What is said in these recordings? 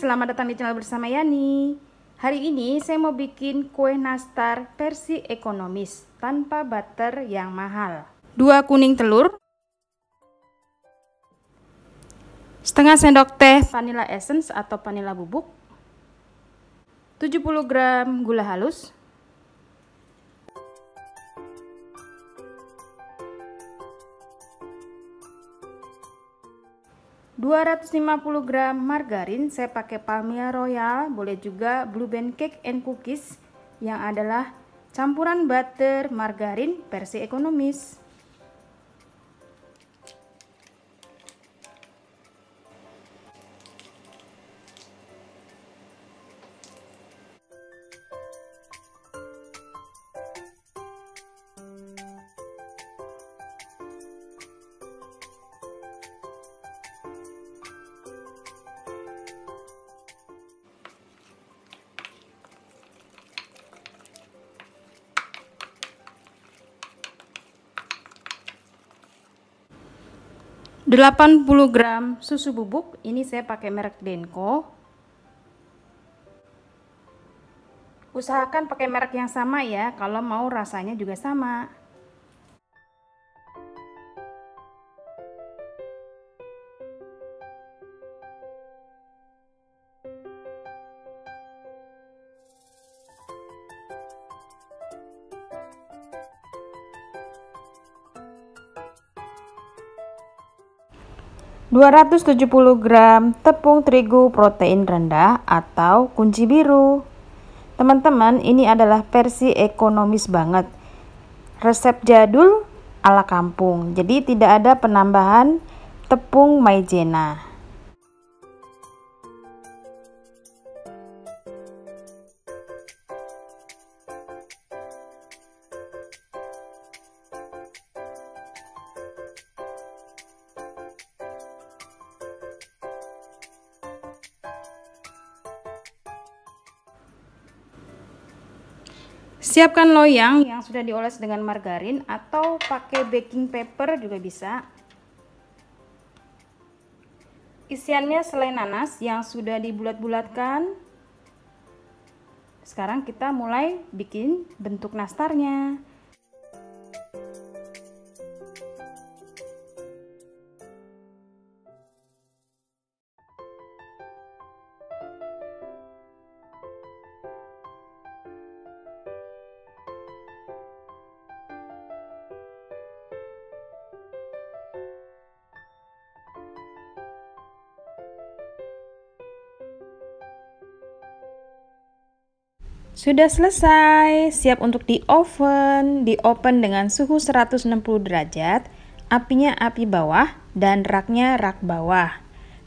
selamat datang di channel bersama Yani. Hari ini saya mau bikin kue nastar versi ekonomis tanpa butter yang mahal. 2 kuning telur, setengah sendok teh vanilla essence atau vanilla bubuk, 70 gram gula halus, 250 gram margarin, saya pakai Palmia Royal, boleh juga Blue Band Cake and Cookies yang adalah campuran butter margarin versi ekonomis. ...80 gram susu bubuk, ini saya pakai merek Denko. Usahakan pakai merek yang sama ya, kalau mau rasanya juga sama. ...270 gram tepung terigu protein rendah atau kunci biru. Teman-teman, ini adalah versi ekonomis banget. Resep jadul ala kampung. Jadi tidak ada penambahan tepung maizena. Siapkan loyang yang sudah dioles dengan margarin atau pakai baking paper juga bisa. Isiannya selai nanas yang sudah dibulat-bulatkan. Sekarang kita mulai bikin bentuk nastarnya. Sudah selesai, siap untuk di oven. Di oven dengan suhu 160 derajat, apinya api bawah dan raknya rak bawah.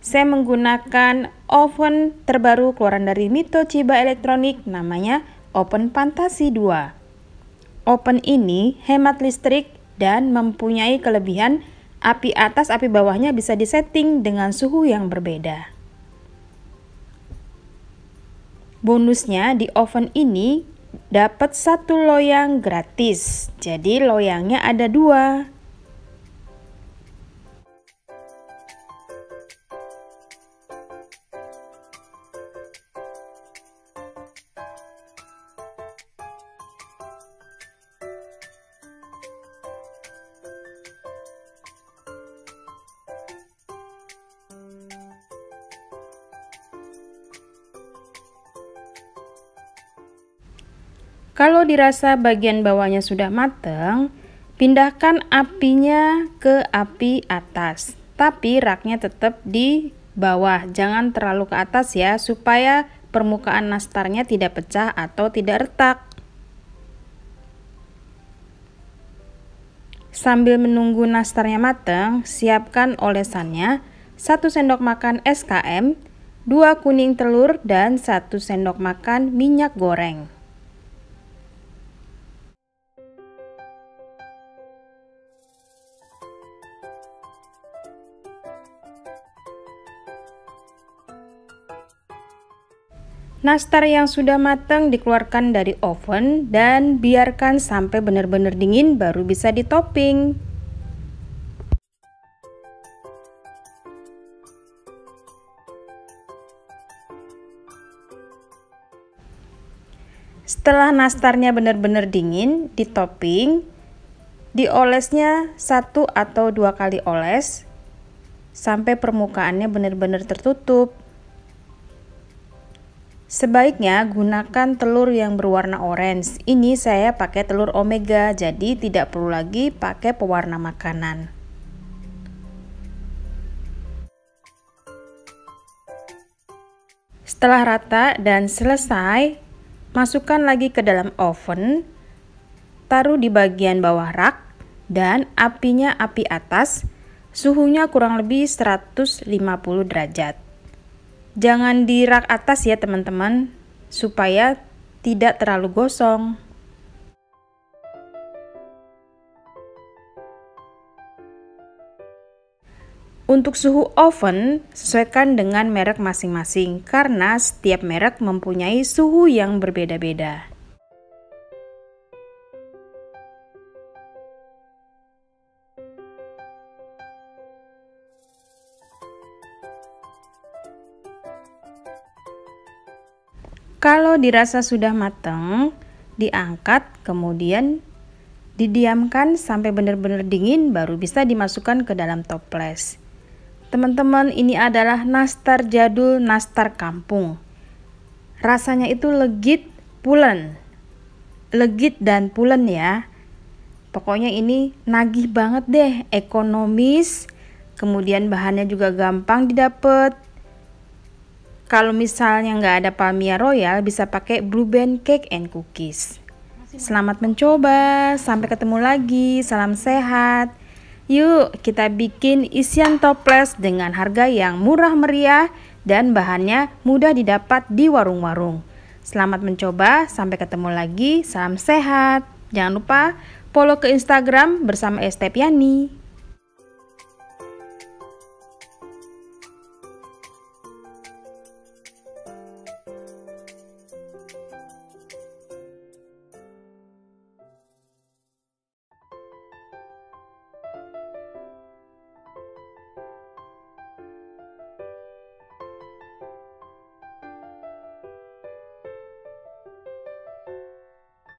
Saya menggunakan oven terbaru keluaran dari Mitochiba Elektronik, namanya Oven Fantasi 2. Oven ini hemat listrik dan mempunyai kelebihan api atas api bawahnya bisa disetting dengan suhu yang berbeda. Bonusnya di oven ini dapat 1 loyang gratis. Jadi loyangnya ada 2. Kalau dirasa bagian bawahnya sudah matang, pindahkan apinya ke api atas. Tapi raknya tetap di bawah, jangan terlalu ke atas ya, supaya permukaan nastarnya tidak pecah atau tidak retak. Sambil menunggu nastarnya matang, siapkan olesannya, 1 sendok makan SKM, 2 kuning telur, dan 1 sendok makan minyak goreng. Nastar yang sudah matang dikeluarkan dari oven dan biarkan sampai benar-benar dingin baru bisa ditopping. Setelah nastarnya benar-benar dingin, ditopping, diolesnya 1 atau 2 kali oles sampai permukaannya benar-benar tertutup. Sebaiknya gunakan telur yang berwarna orange. Ini saya pakai telur omega, jadi tidak perlu lagi pakai pewarna makanan. Setelah rata dan selesai, masukkan lagi ke dalam oven, taruh di bagian bawah rak dan apinya api atas, suhunya kurang lebih 150 derajat. Jangan di rak atas ya teman-teman, supaya tidak terlalu gosong. Untuk suhu oven, sesuaikan dengan merek masing-masing karena setiap merek mempunyai suhu yang berbeda-beda. Kalau dirasa sudah matang, diangkat, kemudian didiamkan sampai benar-benar dingin, baru bisa dimasukkan ke dalam toples. Teman-teman, ini adalah nastar jadul, nastar kampung. Rasanya itu legit, pulen. Legit dan pulen ya. Pokoknya ini nagih banget deh, ekonomis. Kemudian bahannya juga gampang didapat. Kalau misalnya nggak ada Palmia Royal, bisa pakai Blue Band Cake and Cookies. Selamat mencoba, sampai ketemu lagi, salam sehat. Yuk kita bikin isian toples dengan harga yang murah meriah dan bahannya mudah didapat di warung-warung. Selamat mencoba, sampai ketemu lagi, salam sehat. Jangan lupa follow ke Instagram bersama Estepiani.